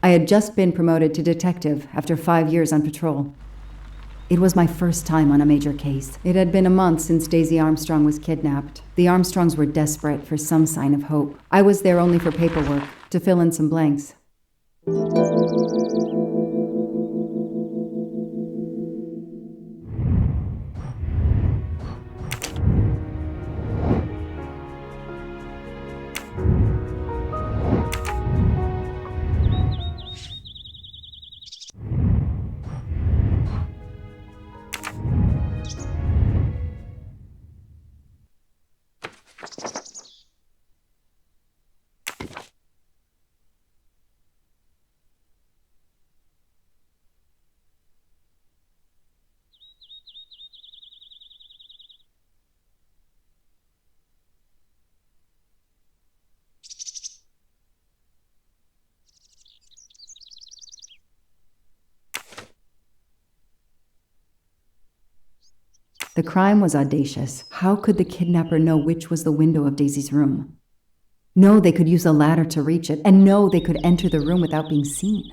I had just been promoted to detective after 5 years on patrol. It was my first time on a major case. It had been a month since Daisy Armstrong was kidnapped. The Armstrongs were desperate for some sign of hope. I was there only for paperwork, to fill in some blanks. The crime was audacious. How could the kidnapper know which was the window of Daisy's room? No, they could use a ladder to reach it, and no, they could enter the room without being seen.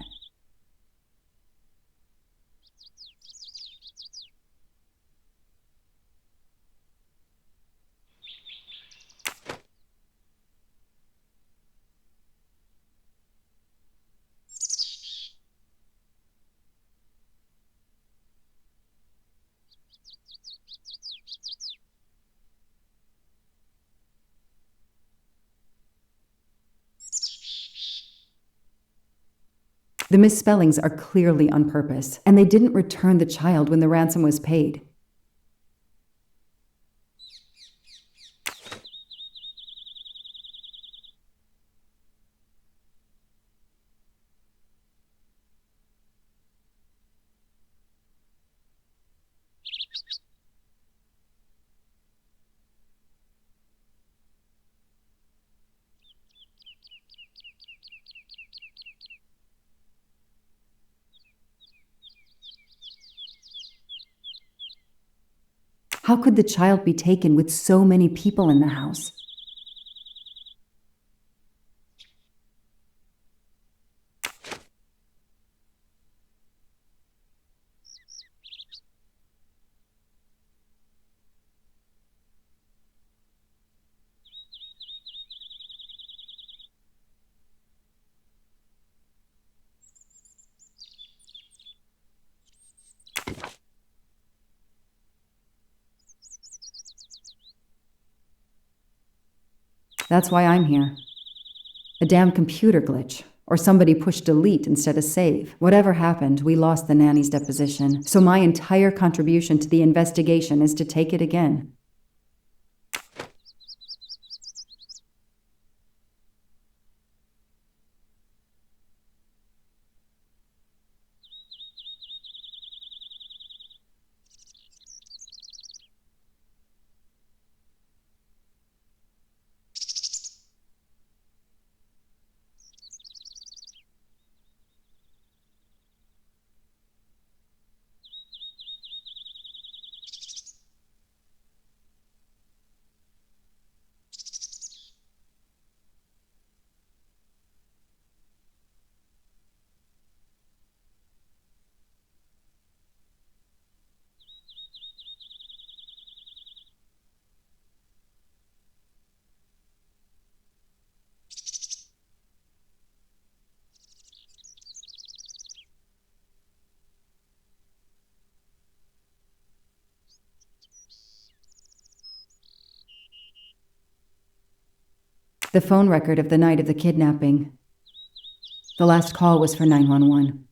The misspellings are clearly on purpose, and they didn't return the child when the ransom was paid. How could the child be taken with so many people in the house? That's why I'm here. A damn computer glitch. Or somebody pushed delete instead of save. Whatever happened, we lost the nanny's deposition, so my entire contribution to the investigation is to take it again. The phone record of the night of the kidnapping. The last call was for 911.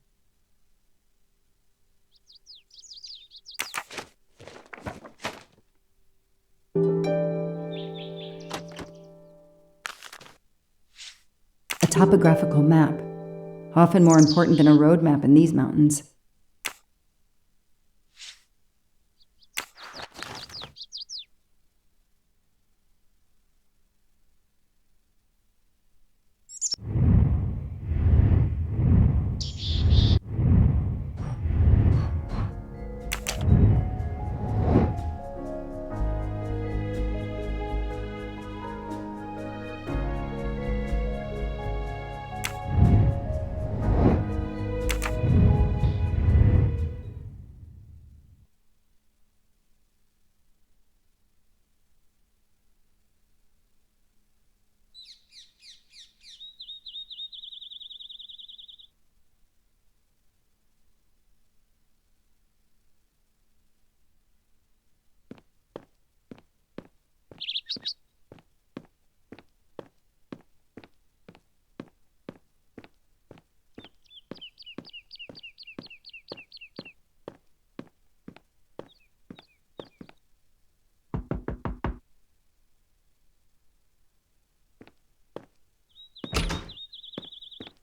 A topographical map, often more important than a road map in these mountains.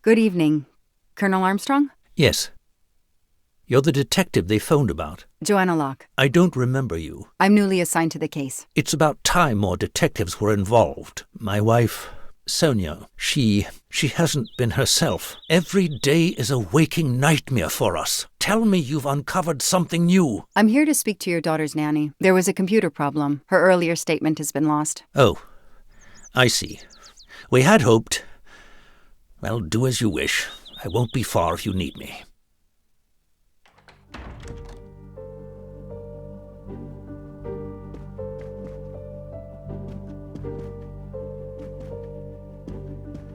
Good evening. Colonel Armstrong? Yes. You're the detective they phoned about. Joanna Locke. I don't remember you. I'm newly assigned to the case. It's about time more detectives were involved. My wife, Sonia, she hasn't been herself. Every day is a waking nightmare for us. Tell me you've uncovered something new. I'm here to speak to your daughter's nanny. There was a computer problem. Her earlier statement has been lost. Oh, I see. We had hoped. Well, do as you wish. I won't be far if you need me.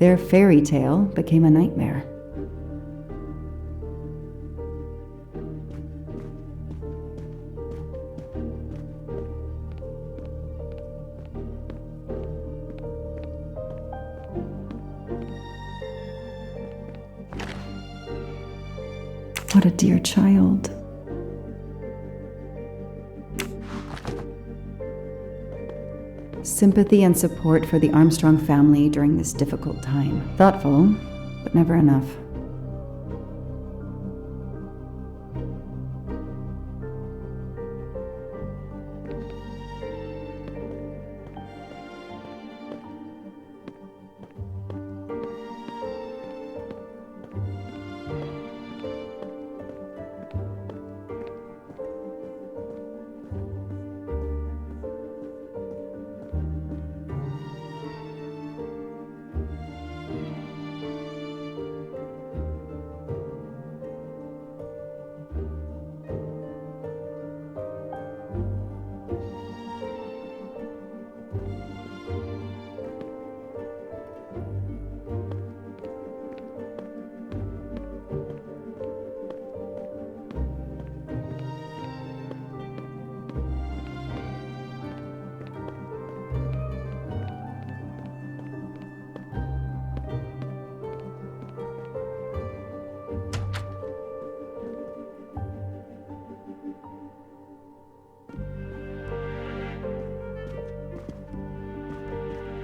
Their fairy tale became a nightmare. What a dear child. Sympathy and support for the Armstrong family during this difficult time. Thoughtful, but never enough.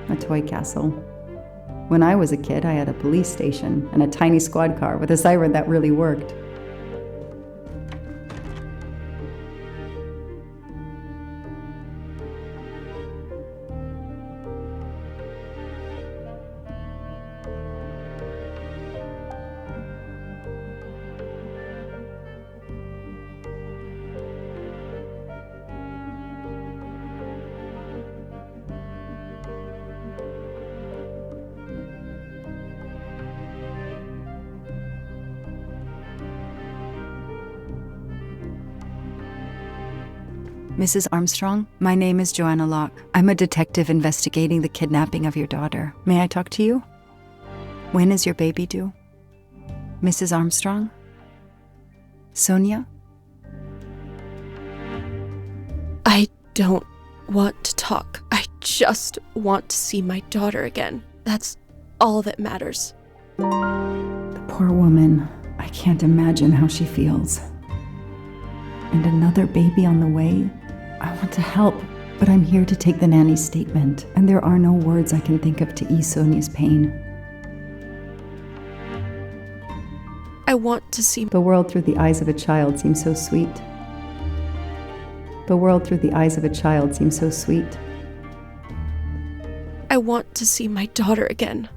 A toy castle. When I was a kid, I had a police station and a tiny squad car with a siren that really worked. Mrs. Armstrong, my name is Joanna Locke. I'm a detective investigating the kidnapping of your daughter. May I talk to you? When is your baby due? Mrs. Armstrong? Sonia? I don't want to talk. I just want to see my daughter again. That's all that matters. The poor woman. I can't imagine how she feels. And another baby on the way? I want to help, but I'm here to take the nanny's statement, and there are no words I can think of to ease Sonia's pain. I want to see The world through the eyes of a child seems so sweet. The world through the eyes of a child seems so sweet. I want to see my daughter again.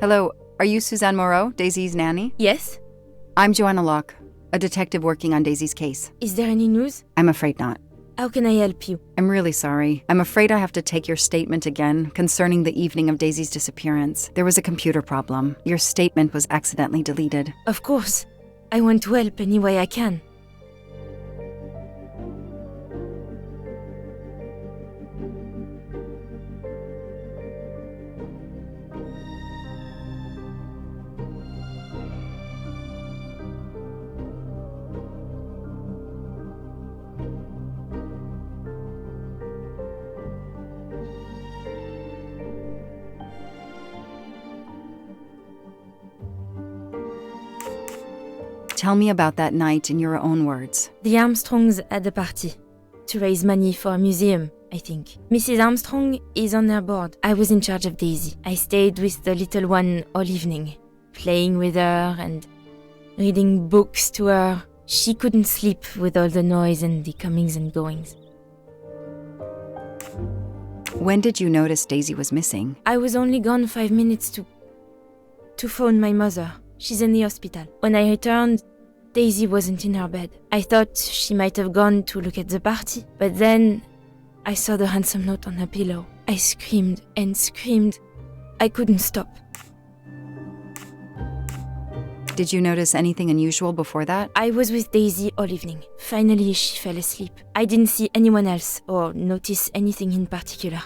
Hello, are you Suzanne Moreau, Daisy's nanny? Yes? I'm Joanna Locke, a detective working on Daisy's case. Is there any news? I'm afraid not. How can I help you? I'm really sorry. I'm afraid I have to take your statement again concerning the evening of Daisy's disappearance. There was a computer problem. Your statement was accidentally deleted. Of course. I want to help any way I can. Tell me about that night in your own words. The Armstrongs had a party to raise money for a museum, I think. Mrs. Armstrong is on their board. I was in charge of Daisy. I stayed with the little one all evening, playing with her and reading books to her. She couldn't sleep with all the noise and the comings and goings. When did you notice Daisy was missing? I was only gone 5 minutes to phone my mother. She's in the hospital. When I returned, Daisy wasn't in her bed. I thought she might have gone to look at the party, but then I saw the ransom note on her pillow. I screamed and screamed. I couldn't stop. Did you notice anything unusual before that? I was with Daisy all evening. Finally, she fell asleep. I didn't see anyone else or notice anything in particular.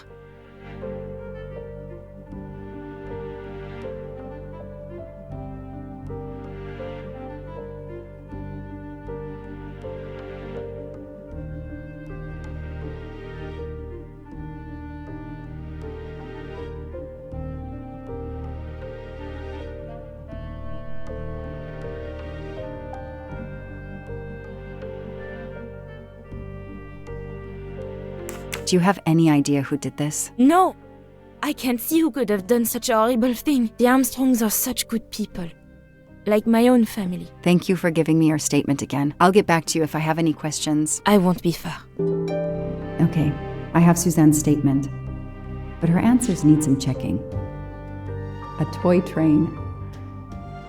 Do you have any idea who did this? No! I can't see who could have done such a horrible thing. The Armstrongs are such good people. Like my own family. Thank you for giving me your statement again. I'll get back to you if I have any questions. I won't be far. Okay, I have Suzanne's statement. But her answers need some checking. A toy train.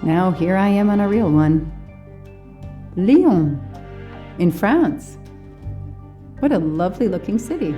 Now here I am on a real one. Lyon, in France. What a lovely looking city.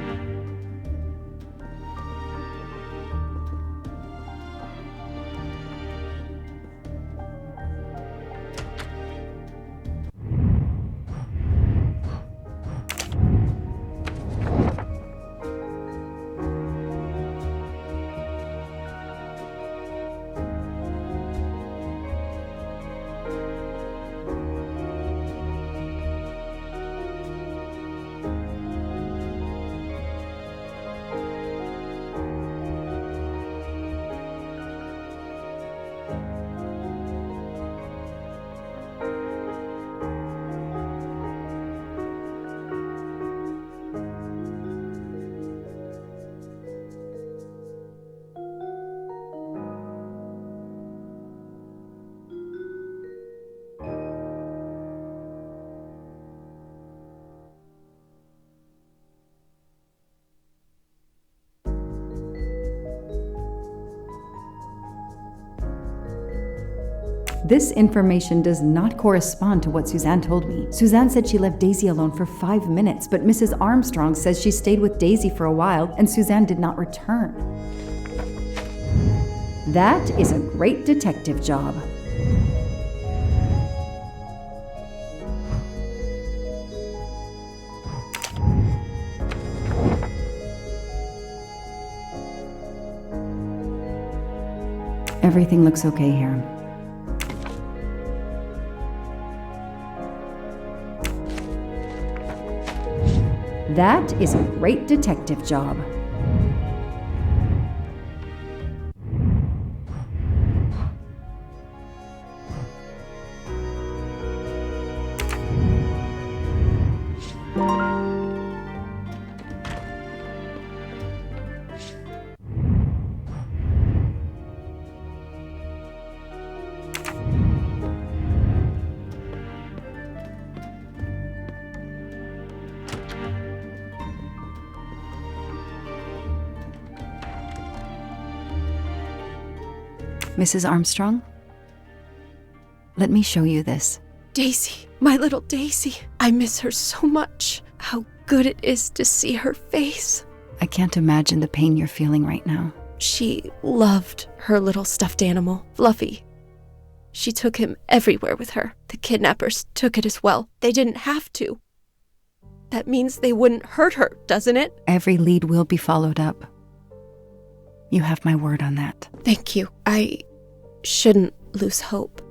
This information does not correspond to what Suzanne told me. Suzanne said she left Daisy alone for 5 minutes, but Mrs. Armstrong says she stayed with Daisy for a while and Suzanne did not return. That is a great detective job. Everything looks okay here. That is a great detective job. Mrs. Armstrong, let me show you this. Daisy, my little Daisy. I miss her so much. How good it is to see her face. I can't imagine the pain you're feeling right now. She loved her little stuffed animal, Fluffy. She took him everywhere with her. The kidnappers took it as well. They didn't have to. That means they wouldn't hurt her, doesn't it? Every lead will be followed up. You have my word on that. Thank you. I shouldn't lose hope.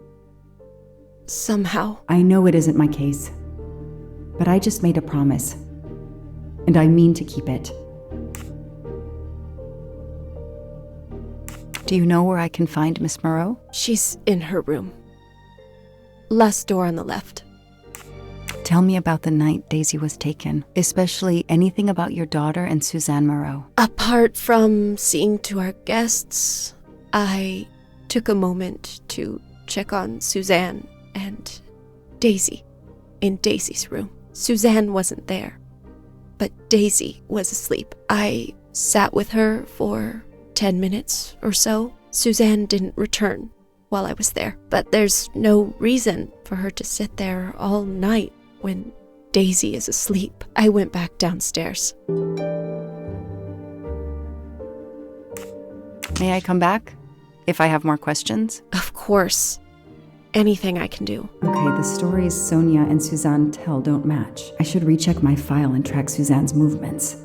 Somehow. I know it isn't my case, but I just made a promise, and I mean to keep it. Do you know where I can find Miss Moreau? She's in her room. Last door on the left. Tell me about the night Daisy was taken, especially anything about your daughter and Suzanne Moreau. Apart from seeing to our guests, I took a moment to check on Suzanne and Daisy in Daisy's room. Suzanne wasn't there, but Daisy was asleep. I sat with her for 10 minutes or so. Suzanne didn't return while I was there, but there's no reason for her to sit there all night when Daisy is asleep. I went back downstairs. May I come back if I have more questions? Of course. Anything I can do. Okay, the stories Sonia and Suzanne tell don't match. I should recheck my file and track Suzanne's movements.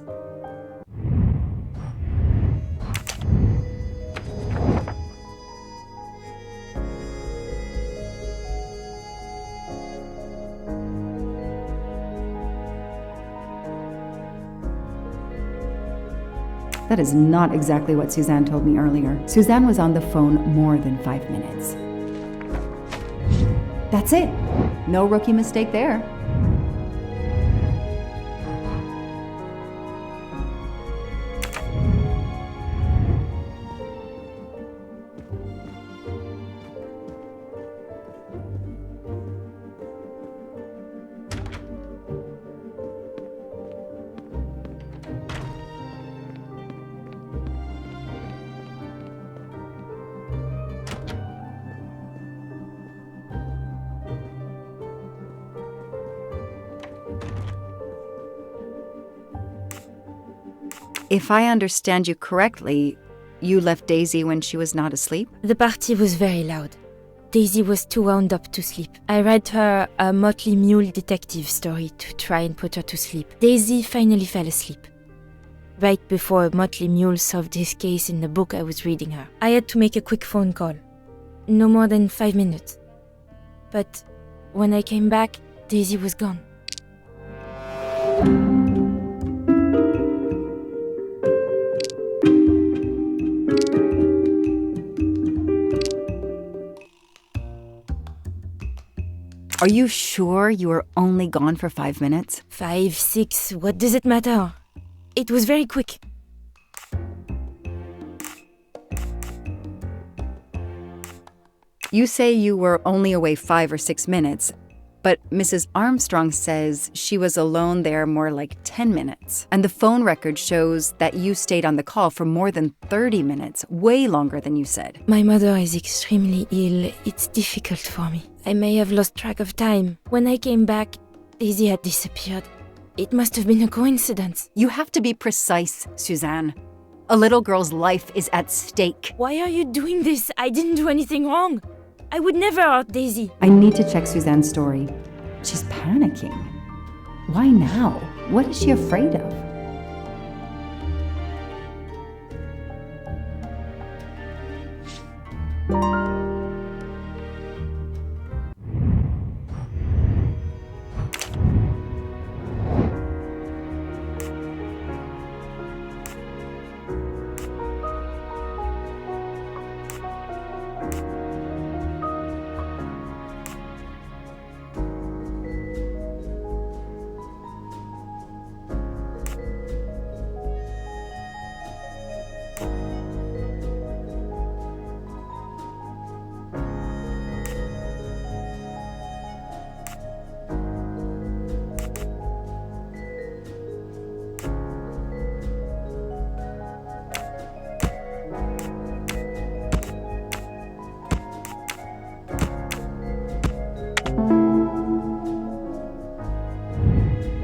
That is not exactly what Suzanne told me earlier. Suzanne was on the phone more than 5 minutes. That's it. No rookie mistake there. If I understand you correctly, you left Daisy when she was not asleep? The party was very loud. Daisy was too wound up to sleep. I read her a Motley Mule detective story to try and put her to sleep. Daisy finally fell asleep. Right before Motley Mule solved his case in the book I was reading her. I had to make a quick phone call. No more than 5 minutes. But when I came back, Daisy was gone. Are you sure you were only gone for 5 minutes? 5, 6, what does it matter? It was very quick. You say you were only away 5 or 6 minutes, but Mrs. Armstrong says she was alone there more like 10 minutes. And the phone record shows that you stayed on the call for more than 30 minutes, way longer than you said. My mother is extremely ill. It's difficult for me. I may have lost track of time. When I came back, Daisy had disappeared. It must have been a coincidence. You have to be precise, Suzanne. A little girl's life is at stake. Why are you doing this? I didn't do anything wrong. I would never hurt Daisy. I need to check Suzanne's story. She's panicking. Why now? What is she afraid of?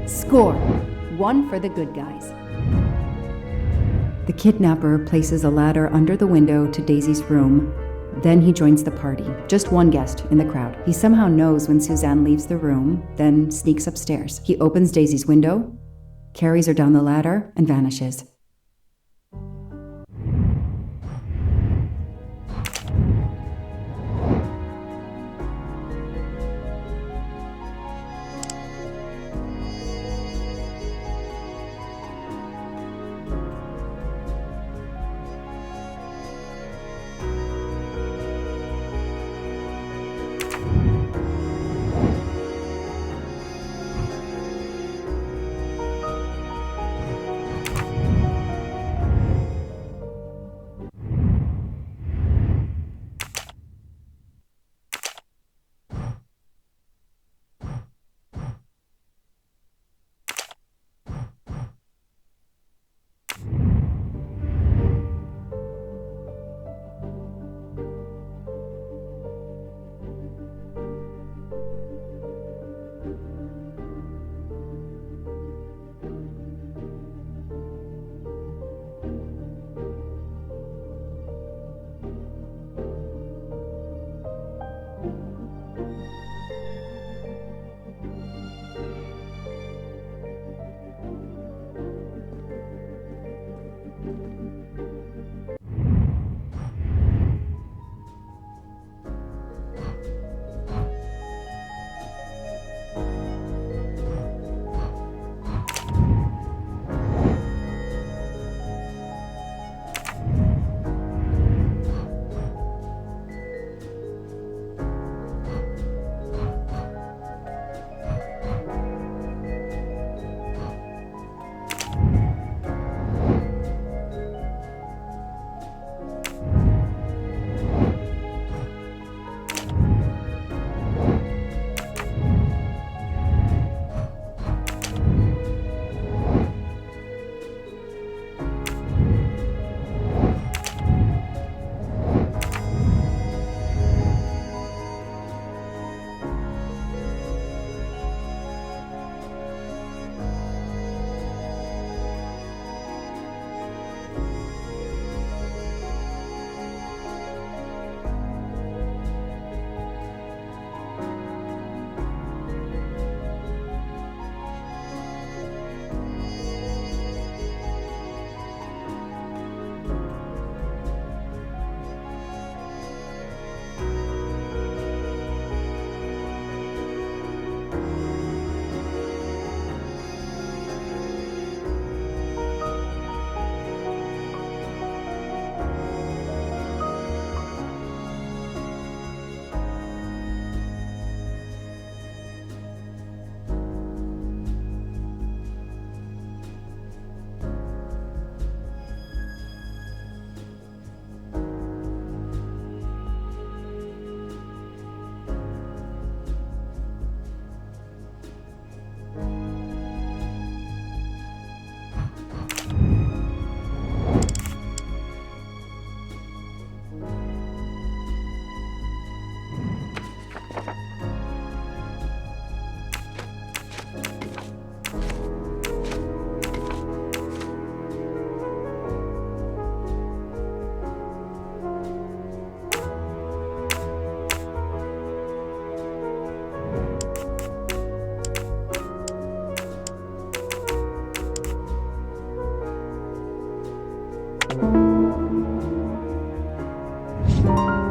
Score. 1 for the good guys. The kidnapper places a ladder under the window to Daisy's room. Then he joins the party. Just one guest in the crowd. He somehow knows when Suzanne leaves the room, then sneaks upstairs. He opens Daisy's window, carries her down the ladder, and vanishes.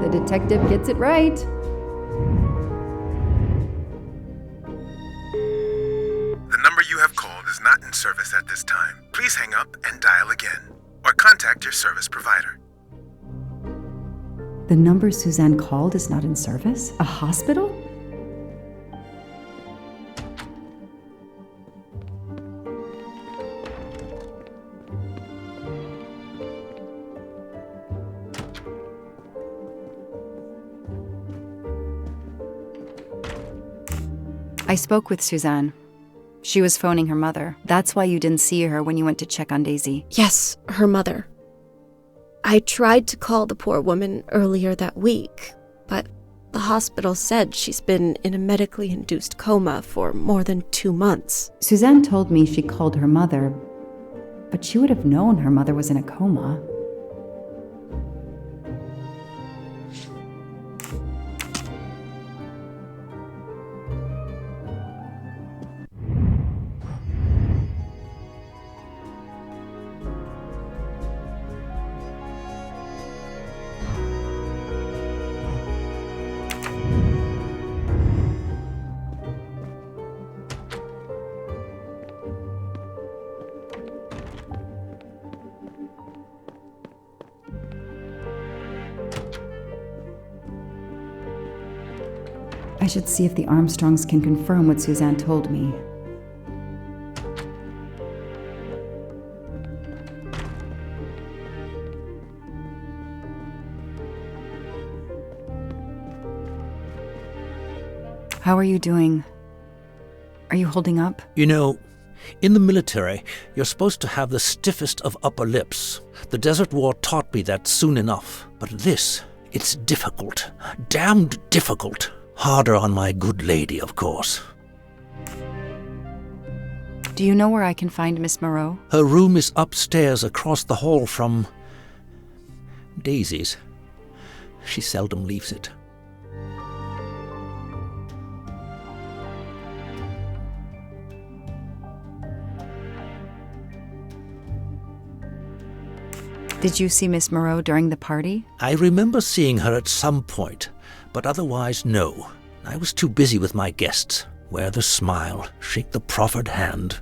The detective gets it right. The number you have called is not in service at this time. Please hang up and dial again, or contact your service provider. The number Suzanne called is not in service? A hospital? I spoke with Suzanne. She was phoning her mother. That's why you didn't see her when you went to check on Daisy. Yes, her mother. I tried to call the poor woman earlier that week, but the hospital said she's been in a medically induced coma for more than 2 months. Suzanne told me she called her mother, but she would have known her mother was in a coma. I should see if the Armstrongs can confirm what Suzanne told me. How are you doing? Are you holding up? You know, in the military, you're supposed to have the stiffest of upper lips. The Desert War taught me that soon enough. But this, it's difficult. Damned difficult. Harder on my good lady, of course. Do you know where I can find Miss Moreau? Her room is upstairs across the hall from Daisy's. She seldom leaves it. Did you see Miss Moreau during the party? I remember seeing her at some point, but otherwise no. I was too busy with my guests. Wear the smile, shake the proffered hand.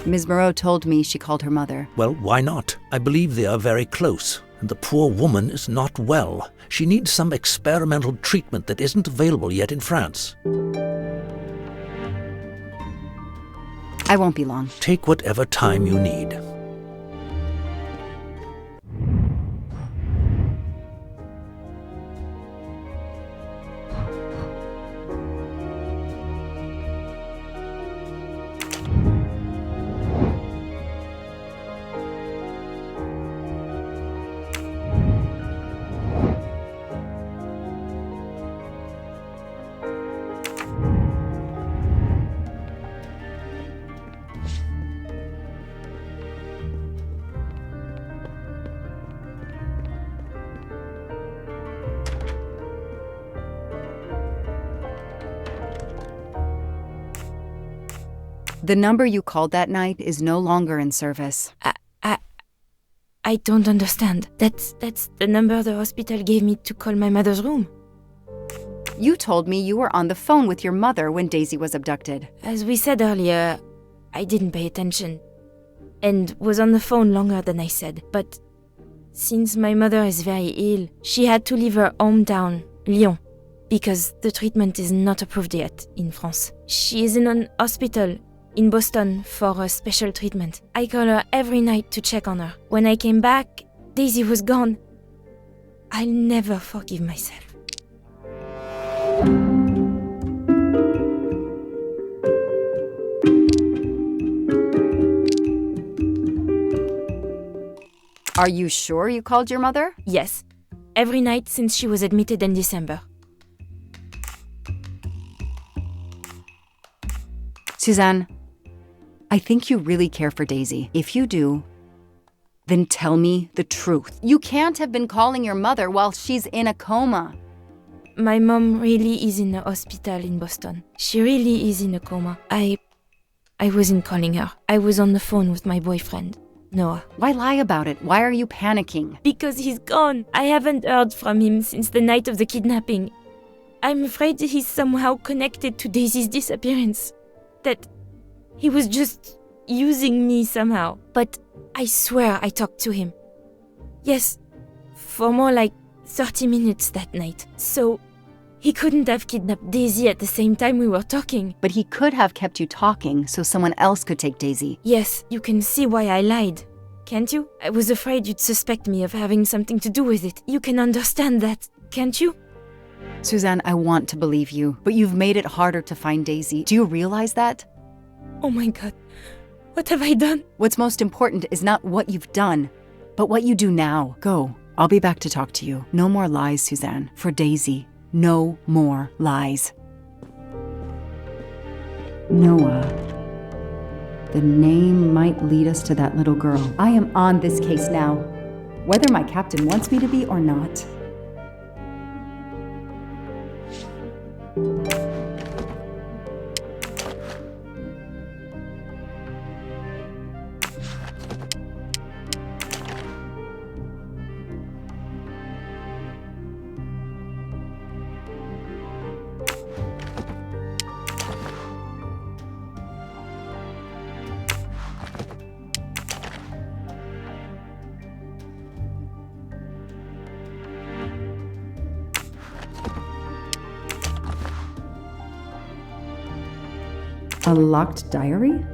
Ms. Moreau told me she called her mother. Well, why not? I believe they are very close, and the poor woman is not well. She needs some experimental treatment that isn't available yet in France. I won't be long. Take whatever time you need. The number you called that night is no longer in service. I don't understand. That's the number the hospital gave me to call my mother's room. You told me you were on the phone with your mother when Daisy was abducted. As we said earlier, I didn't pay attention and was on the phone longer than I said. But since my mother is very ill, she had to leave her hometown, Lyon, because the treatment is not approved yet in France. She is in an hospital in Boston for a special treatment. I call her every night to check on her. When I came back, Daisy was gone. I'll never forgive myself. Are you sure you called your mother? Yes, every night since she was admitted in December. Suzanne, I think you really care for Daisy. If you do, then tell me the truth. You can't have been calling your mother while she's in a coma. My mom really is in a hospital in Boston. She really is in a coma. I wasn't calling her. I was on the phone with my boyfriend. Noah. Why lie about it? Why are you panicking? Because he's gone. I haven't heard from him since the night of the kidnapping. I'm afraid he's somehow connected to Daisy's disappearance. That he was just using me somehow. But I swear I talked to him. Yes, for more like 30 minutes that night. So he couldn't have kidnapped Daisy at the same time we were talking. But he could have kept you talking so someone else could take Daisy. Yes, you can see why I lied. Can't you? I was afraid you'd suspect me of having something to do with it. You can understand that, can't you? Suzanne, I want to believe you, but you've made it harder to find Daisy. Do you realize that? Oh my god. What have I done? What's most important is not what you've done, but what you do now. Go. I'll be back to talk to you. No more lies, Suzanne. For Daisy. No more lies. Noah. The name might lead us to that little girl. I am on this case now, whether my captain wants me to be or not. A locked diary?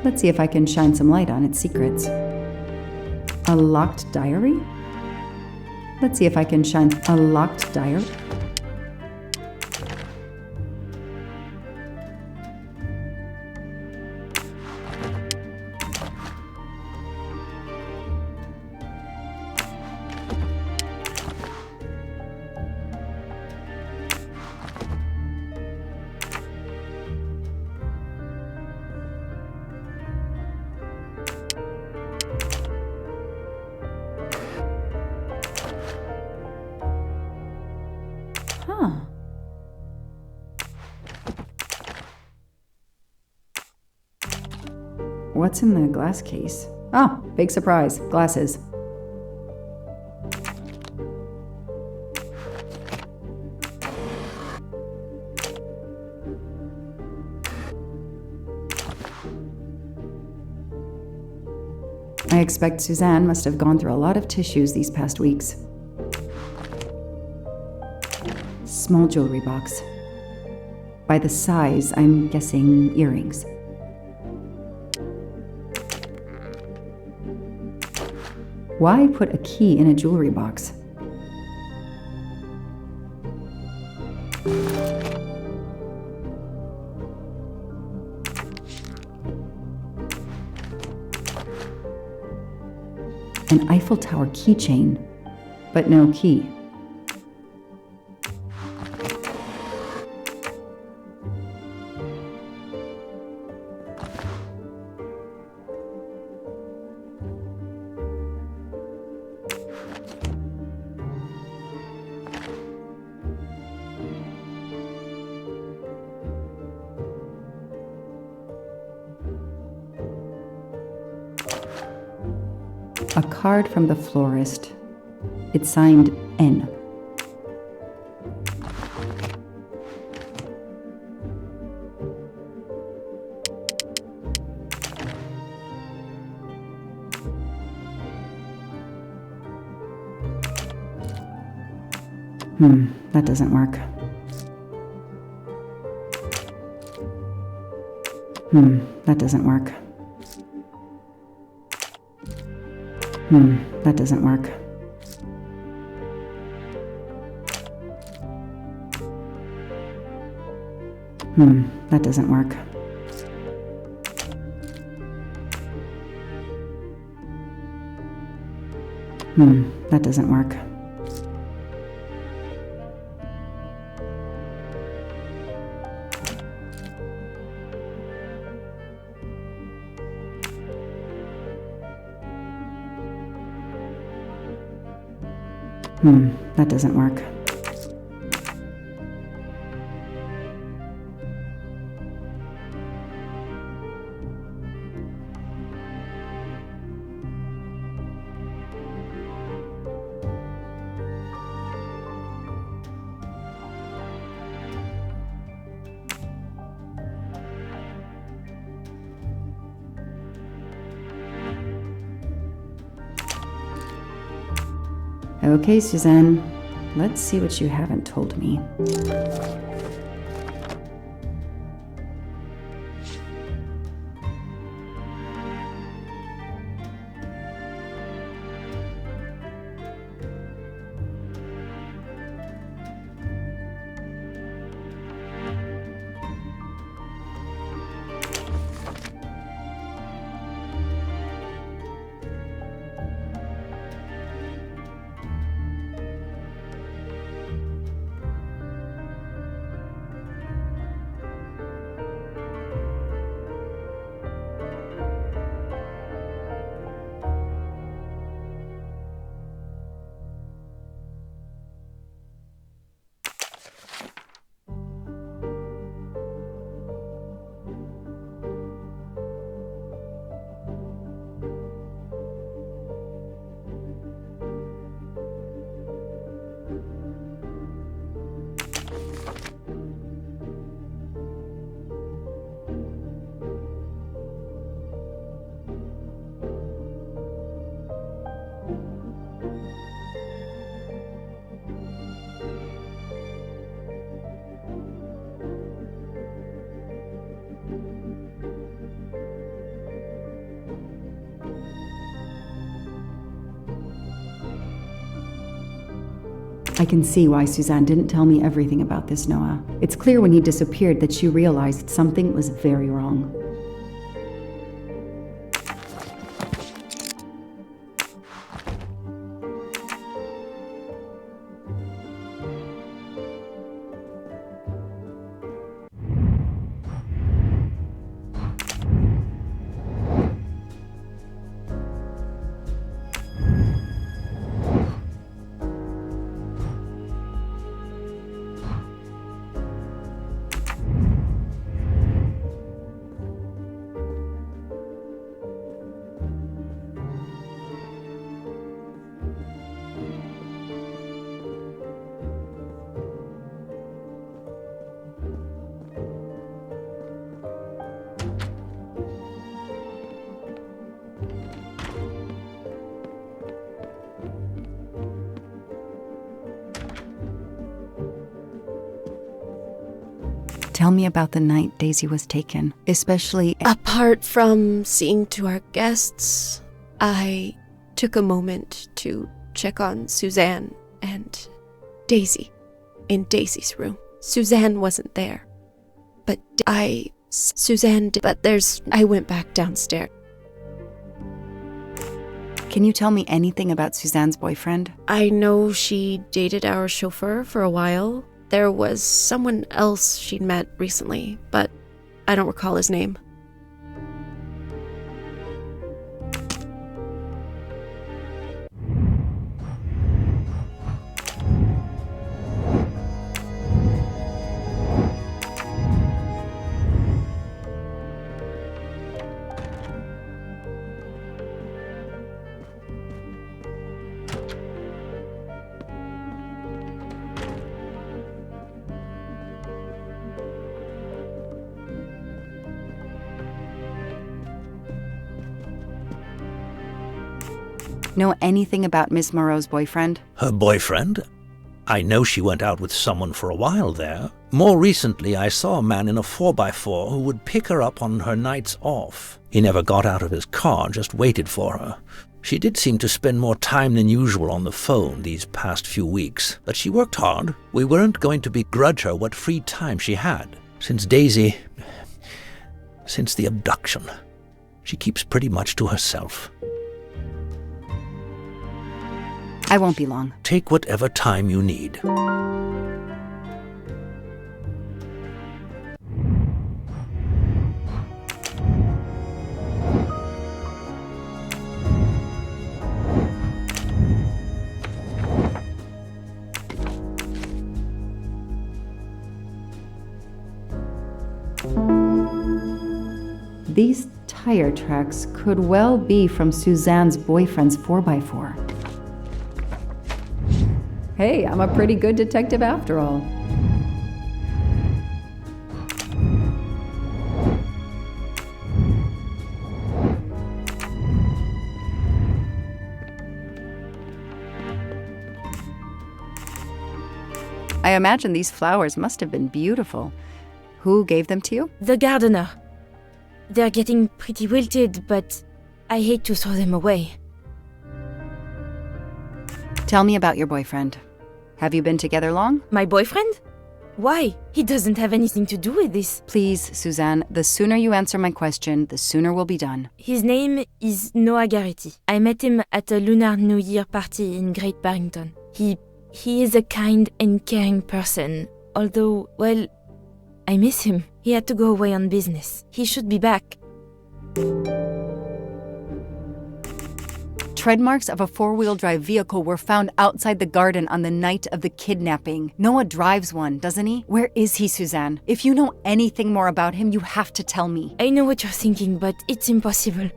Let's see if I can shine some light on its secrets. A locked diary? Let's see if I can shine a locked diary. Huh. What's in the glass case? Oh, big surprise. Glasses. I expect Suzanne must have gone through a lot of tissues these past weeks. Small jewelry box. By the size, I'm guessing earrings. Why put a key in a jewelry box? An Eiffel Tower keychain, but no key. A card from the florist. It's signed N. That doesn't work. That doesn't work. That doesn't work. That doesn't work. That doesn't work. That doesn't work. Okay, Suzanne. Let's see what you haven't told me. I can see why Suzanne didn't tell me everything about this, Noah. It's clear when he disappeared that she realized something was very wrong. Tell me about the night Daisy was taken, especially... Apart from seeing to our guests, I took a moment to check on Suzanne and Daisy in Daisy's room. Suzanne wasn't there, but I went back downstairs. Can you tell me anything about Suzanne's boyfriend? I know she dated our chauffeur for a while. There was someone else she'd met recently, but I don't recall his name. Know anything about Miss Moreau's boyfriend? Her boyfriend? I know she went out with someone for a while there. More recently, I saw a man in a 4x4 who would pick her up on her nights off. He never got out of his car, just waited for her. She did seem to spend more time than usual on the phone these past few weeks, but she worked hard. We weren't going to begrudge her what free time she had. Since the abduction, she keeps pretty much to herself. I won't be long. Take whatever time you need. These tire tracks could well be from Suzanne's boyfriend's 4x4. Hey, I'm a pretty good detective after all. I imagine these flowers must have been beautiful. Who gave them to you? The gardener. They're getting pretty wilted, but I hate to throw them away. Tell me about your boyfriend. Have you been together long? My boyfriend? Why? He doesn't have anything to do with this. Please, Suzanne, the sooner you answer my question, the sooner we'll be done. His name is Noah Garrity. I met him at a Lunar New Year party in Great Barrington. He is a kind and caring person, although, well, I miss him. He had to go away on business. He should be back. Tread marks of a four-wheel drive vehicle were found outside the garden on the night of the kidnapping. Noah drives one, doesn't he? Where is he, Suzanne? If you know anything more about him, you have to tell me. I know what you're thinking, but it's impossible.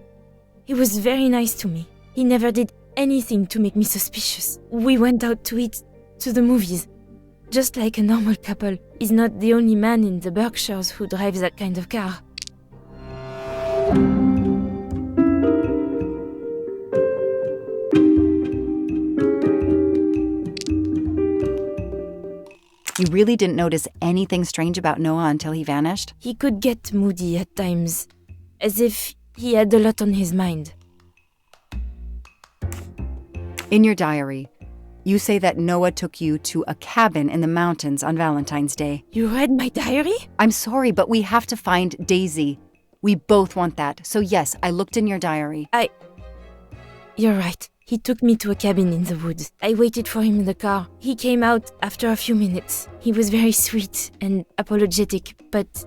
He was very nice to me. He never did anything to make me suspicious. We went out to eat, to the movies. Just like a normal couple. He's not the only man in the Berkshires who drives that kind of car. You really didn't notice anything strange about Noah until he vanished? He could get moody at times, as if he had a lot on his mind. In your diary, you say that Noah took you to a cabin in the mountains on Valentine's Day. You read my diary? I'm sorry, but we have to find Daisy. We both want that. So yes, I looked in your diary. You're right. He took me to a cabin in the woods. I waited for him in the car. He came out after a few minutes. He was very sweet and apologetic, but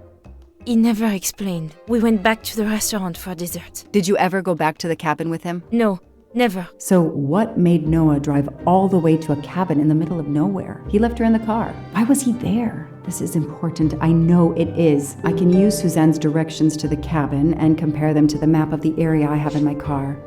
he never explained. We went back to the restaurant for dessert. Did you ever go back to the cabin with him? No, never. So what made Noah drive all the way to a cabin in the middle of nowhere? He left her in the car. Why was he there? This is important. I know it is. I can use Suzanne's directions to the cabin and compare them to the map of the area I have in my car.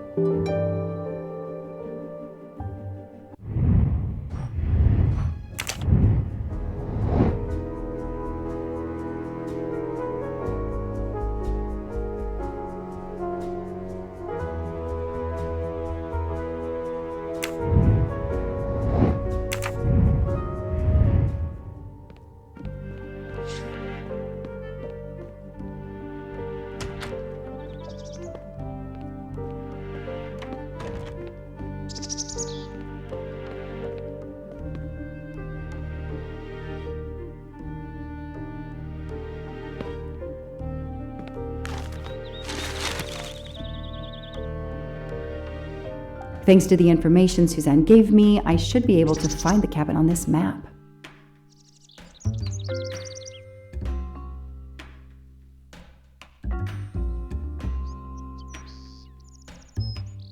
Thanks to the information Suzanne gave me, I should be able to find the cabin on this map.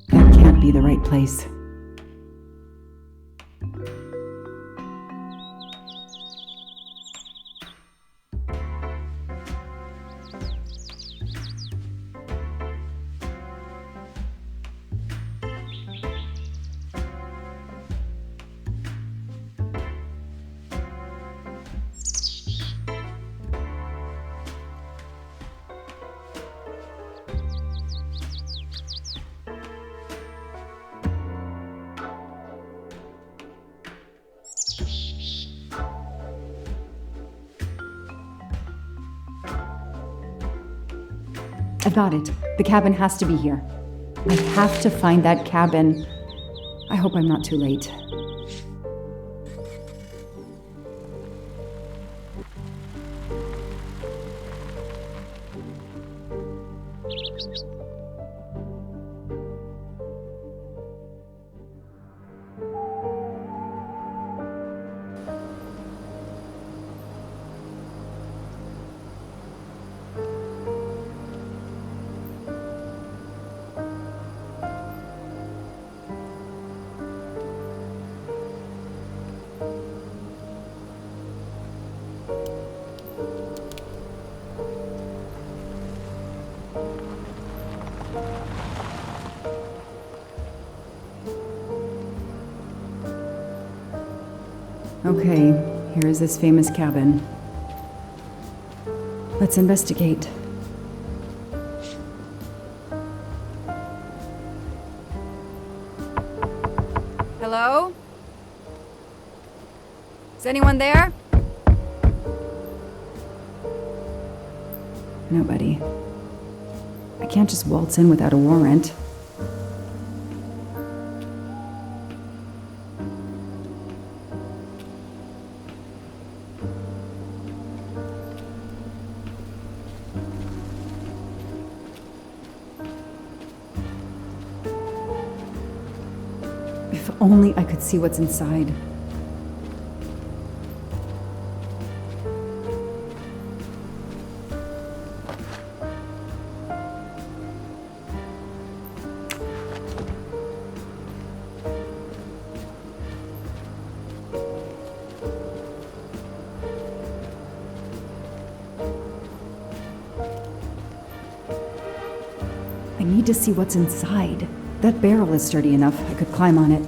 That can't be the right place. I've got it. The cabin has to be here. I have to find that cabin. I hope I'm not too late. Okay, here is this famous cabin. Let's investigate. Hello? Is anyone there? Nobody. I can't just waltz in without a warrant. If only I could see what's inside. I need to see what's inside. That barrel is sturdy enough. I could climb on it.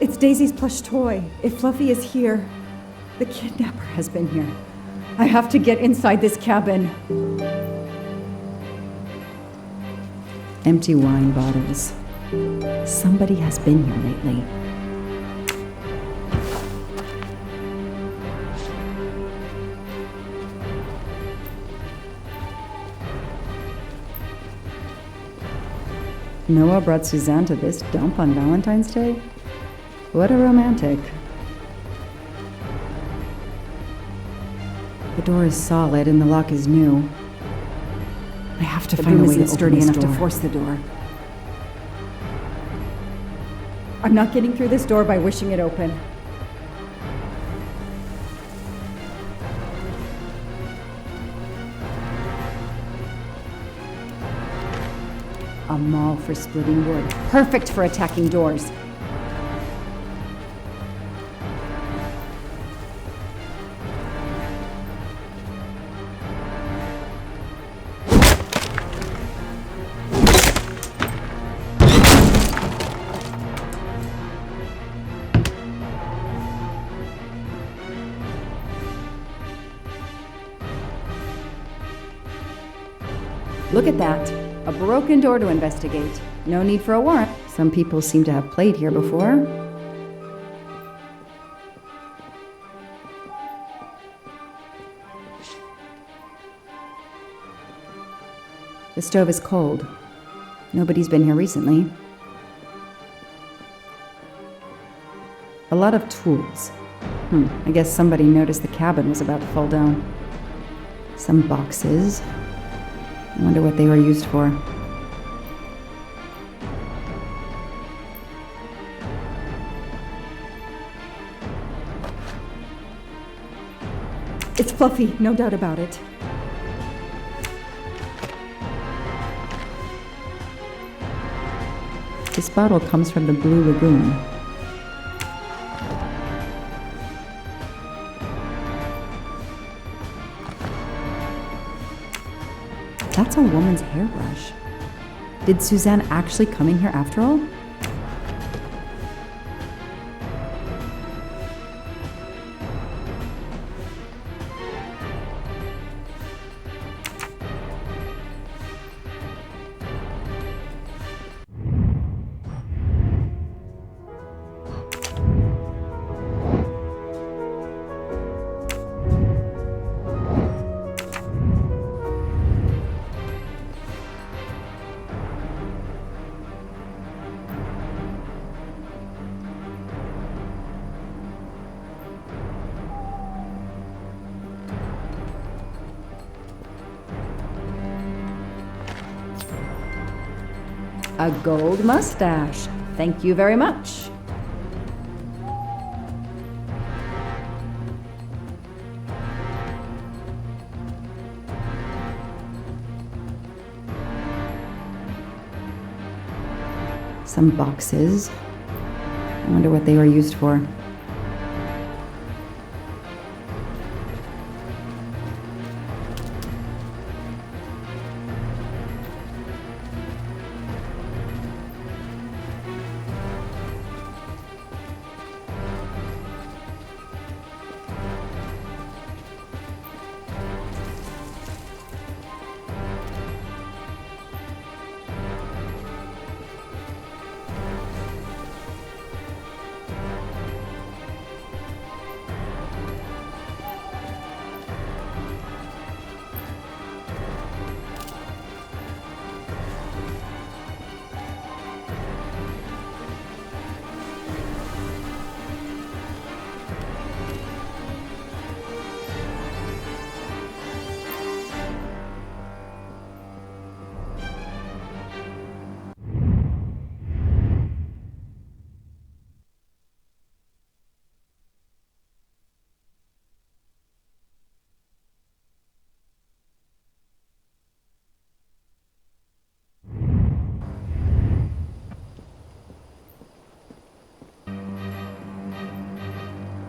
It's Daisy's plush toy. If Fluffy is here, the kidnapper has been here. I have to get inside this cabin. Empty wine bottles. Somebody has been here lately. Noah brought Suzanne to this dump on Valentine's Day? What a romantic. The door is solid and the lock is new. I have to find a way to sturdy enough to force the door. I'm not getting through this door by wishing it open. A maul for splitting wood. Perfect for attacking doors. Look at that. A broken door to investigate. No need for a warrant. Some people seem to have played here before. The stove is cold. Nobody's been here recently. A lot of tools. I guess somebody noticed the cabin was about to fall down. Some boxes. I wonder what they were used for. It's Fluffy, no doubt about it. This bottle comes from the Blue Lagoon. That's a woman's hairbrush. Did Suzanne actually come in here after all? A gold mustache. Thank you very much. Some boxes. I wonder what they were used for.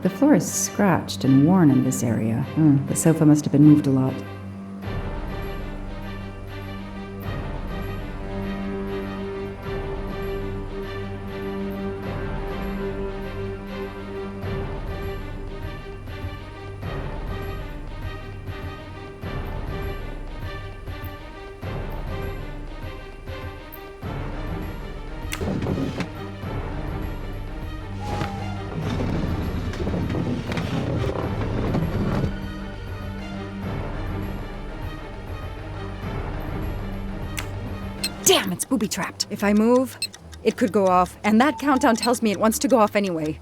The floor is scratched and worn in this area. The sofa must have been moved a lot. Damn, it's booby-trapped. If I move, it could go off, and that countdown tells me it wants to go off anyway.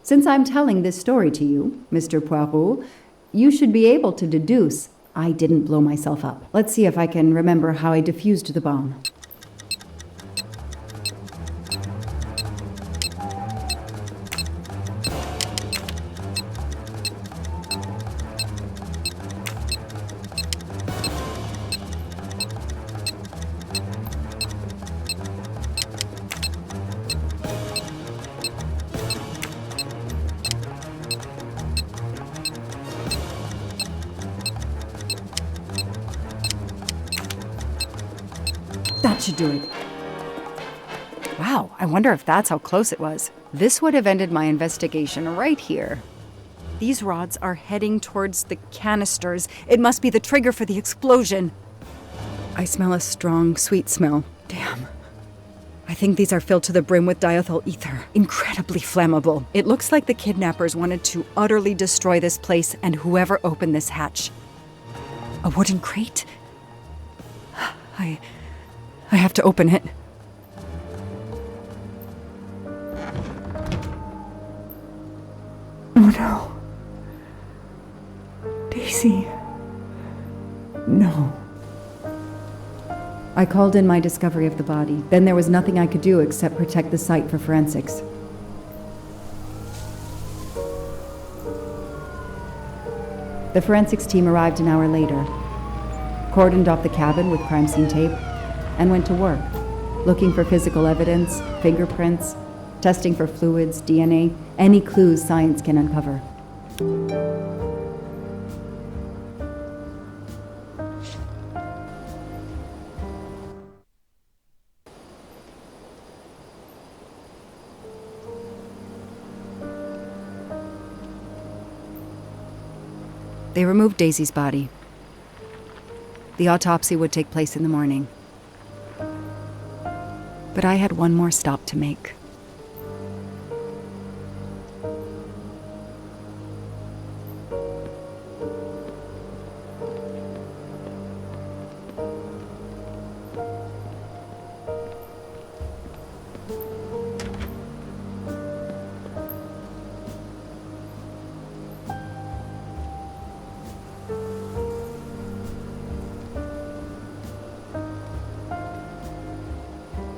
Since I'm telling this story to you, Mr. Poirot, you should be able to deduce I didn't blow myself up. Let's see if I can remember how I defused the bomb. That should do it. Wow, I wonder if that's how close it was. This would have ended my investigation right here. These rods are heading towards the canisters. It must be the trigger for the explosion. I smell a strong, sweet smell. Damn. I think these are filled to the brim with diethyl ether. Incredibly flammable. It looks like the kidnappers wanted to utterly destroy this place and whoever opened this hatch. A wooden crate? I have to open it. That Oh no. Daisy. No. I called in my discovery of the body. Then there was nothing I could do except protect the site for forensics. The forensics team arrived an hour later, cordoned off the cabin with crime scene tape, and went to work, looking for physical evidence, fingerprints, testing for fluids, DNA, any clues science can uncover. They removed Daisy's body. The autopsy would take place in the morning. But I had one more stop to make.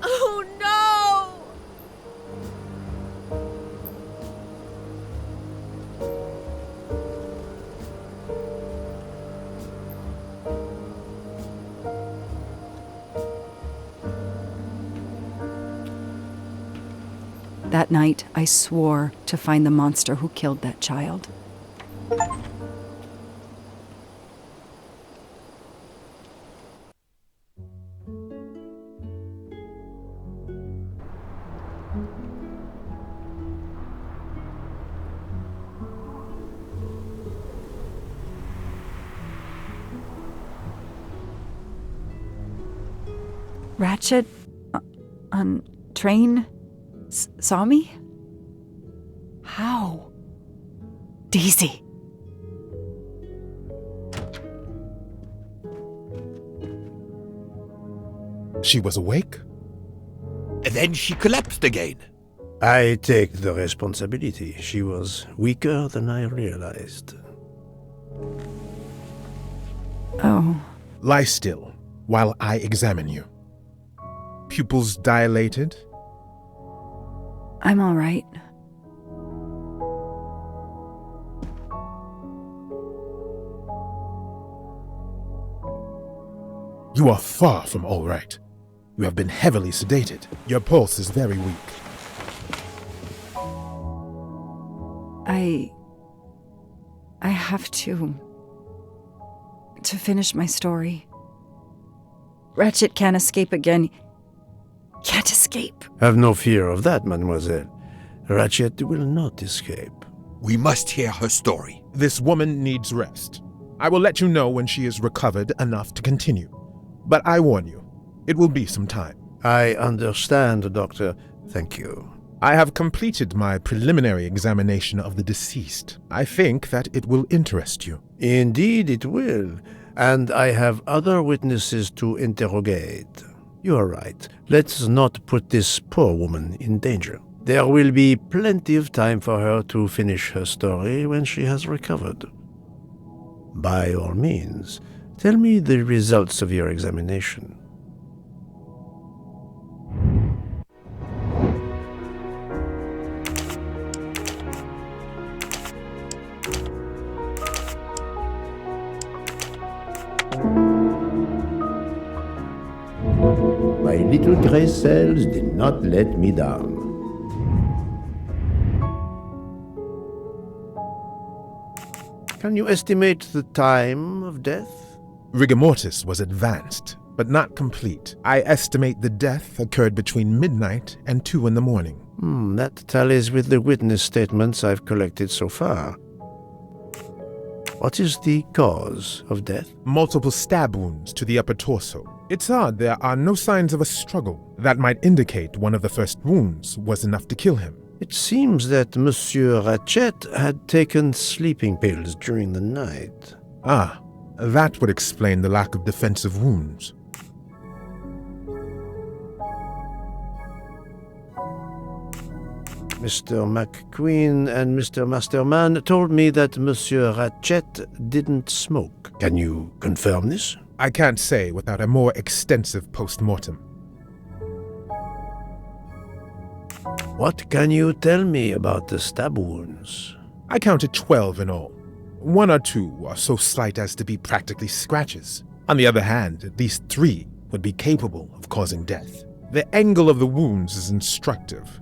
Oh no! That night, I swore to find the monster who killed that child. Ratchet on train saw me? How? Daisy. She was awake? Then she collapsed again. I take the responsibility. She was weaker than I realized. Oh. Lie still while I examine you. Pupils dilated? I'm all right. You are far from all right. You have been heavily sedated. Your pulse is very weak. I have to finish my story. Ratchet can't escape again. Can't escape. Have no fear of that, mademoiselle. Ratchet will not escape. We must hear her story. This woman needs rest. I will let you know when she is recovered enough to continue. But I warn you, it will be some time. I understand, Doctor. Thank you. I have completed my preliminary examination of the deceased. I think that it will interest you. Indeed it will. And I have other witnesses to interrogate. You are right. Let's not put this poor woman in danger. There will be plenty of time for her to finish her story when she has recovered. By all means, tell me the results of your examination. My little gray cells did not let me down. Can you estimate the time of death? Rigor mortis was advanced, but not complete. I estimate the death occurred between midnight and 2 in the morning. That tallies with the witness statements I've collected so far. What is the cause of death? Multiple stab wounds to the upper torso. It's odd there are no signs of a struggle. That might indicate one of the first wounds was enough to kill him. It seems that Monsieur Ratchet had taken sleeping pills during the night. Ah, that would explain the lack of defensive wounds. Mr. McQueen and Mr. Masterman told me that Monsieur Ratchet didn't smoke. Can you confirm this? I can't say without a more extensive post-mortem. What can you tell me about the stab wounds? I counted 12 in all. 1 or 2 are so slight as to be practically scratches. On the other hand, at least 3 would be capable of causing death. The angle of the wounds is instructive.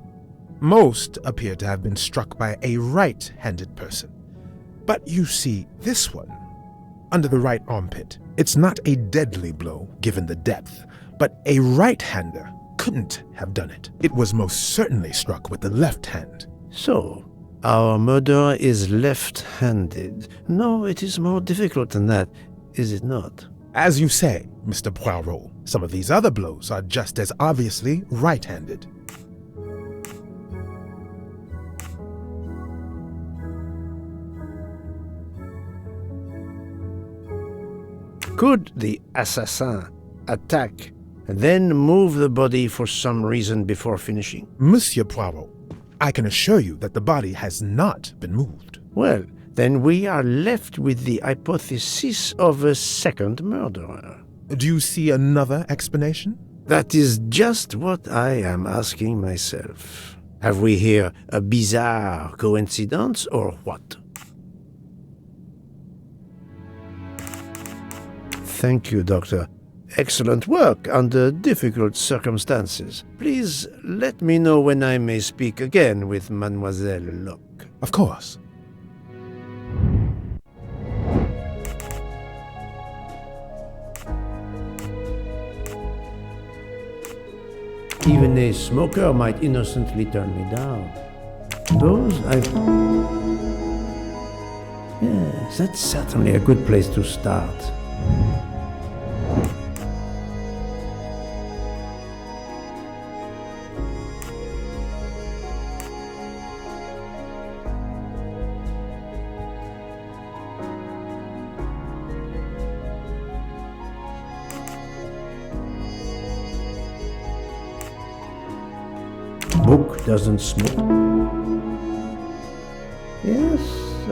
Most appear to have been struck by a right-handed person. But you see this one, under the right armpit. It's not a deadly blow, given the depth, but a right-hander couldn't have done it. It was most certainly struck with the left hand. So, our murderer is left-handed. No, it is more difficult than that, is it not? As you say, Mr. Poirot, some of these other blows are just as obviously right-handed. Could the assassin attack and then move the body for some reason before finishing? Monsieur Poirot, I can assure you that the body has not been moved. Well, then we are left with the hypothesis of a second murderer. Do you see another explanation? That is just what I am asking myself. Have we here a bizarre coincidence or what? Thank you, Doctor. Excellent work under difficult circumstances. Please let me know when I may speak again with Mademoiselle Locke. Of course. Even a smoker might innocently turn me down. Yes, that's certainly a good place to start. Book doesn't smoke. Yes,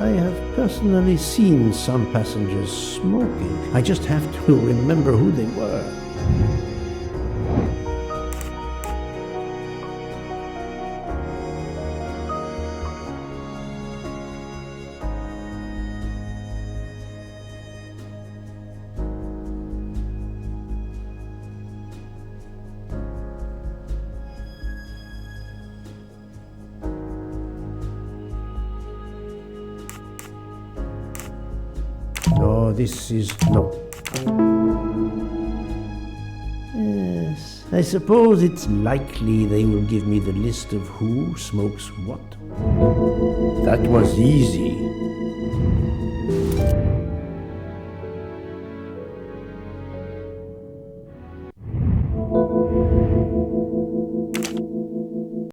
I have personally seen some passengers smoking. I just have to remember who they were. No, this is no. Yes, I suppose it's likely they will give me the list of who smokes what. That was easy.